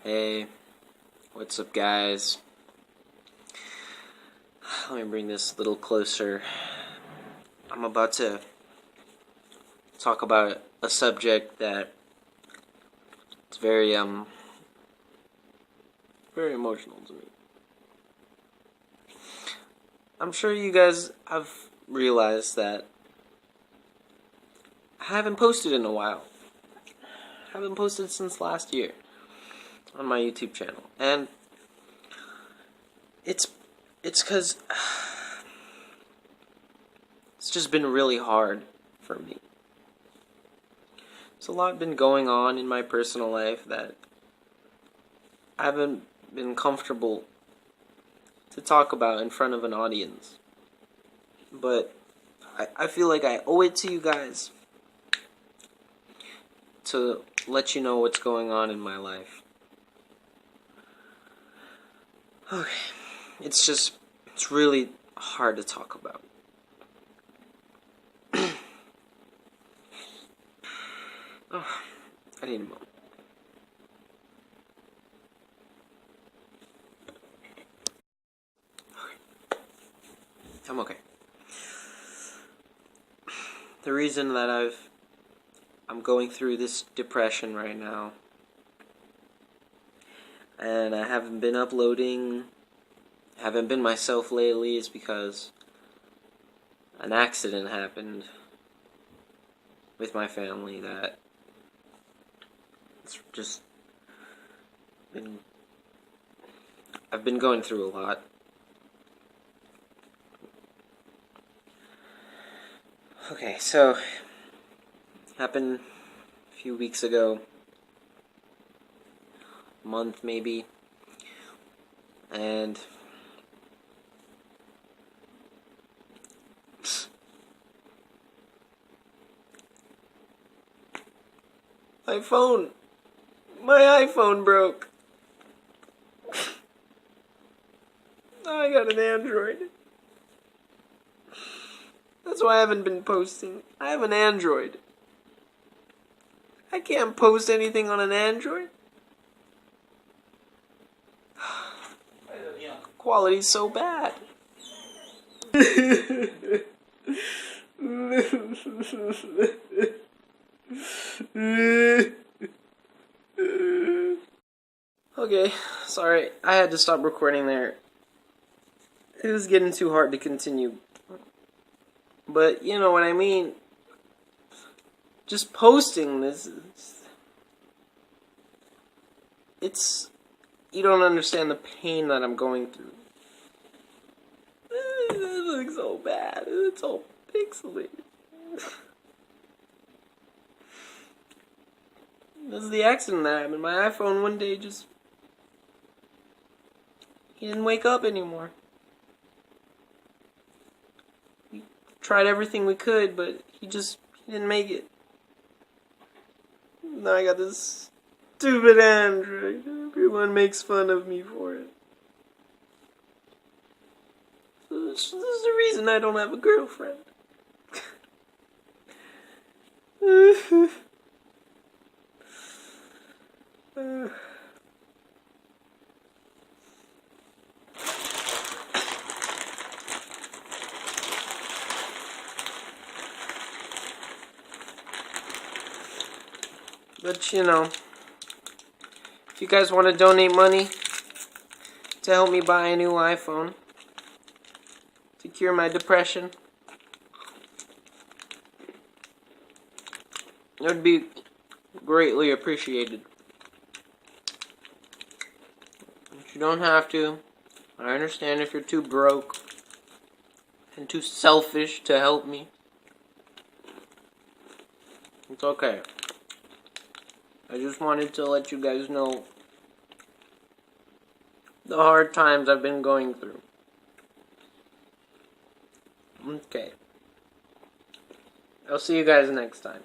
Hey, what's up, guys? Let me bring this a little closer. I'm about to talk about a subject that is very emotional to me. I'm sure you guys have realized that I haven't posted in a while. I haven't posted since last year on my YouTube channel, and it's because it's just been really hard for me. There's a lot been going on in my personal life that I haven't been comfortable to talk about in front of an audience. But I feel like I owe it to you guys to let you know what's going on in my life. Okay. It's really hard to talk about. Oh, I need a moment. Okay. I'm okay. The reason that I'm going through this depression right now, and I haven't been uploading, haven't been myself lately, is because an accident happened with my family that it's just been, I've been going through a lot. Okay, so happened a few weeks ago, a month maybe, and my iPhone broke. I got an Android. That's why I haven't been posting. I have an Android. I can't post anything on an Android. Quality's so bad. Okay, sorry. I had to stop recording there. It was getting too hard to continue. But you know what I mean. Just posting this, it's, you don't understand the pain that I'm going through. It looks so bad. It's all pixelated. This is the accident that happened. My iPhone one day he didn't wake up anymore. We tried everything we could, but he didn't make it. Now I got this stupid Android. Everyone makes fun of me for it. This is the reason I don't have a girlfriend. But you know, if you guys want to donate money to help me buy a new iPhone to cure my depression, it would be greatly appreciated. But you don't have to. I understand if you're too broke and too selfish to help me. It's okay. I just wanted to let you guys know the hard times I've been going through. Okay. I'll see you guys next time.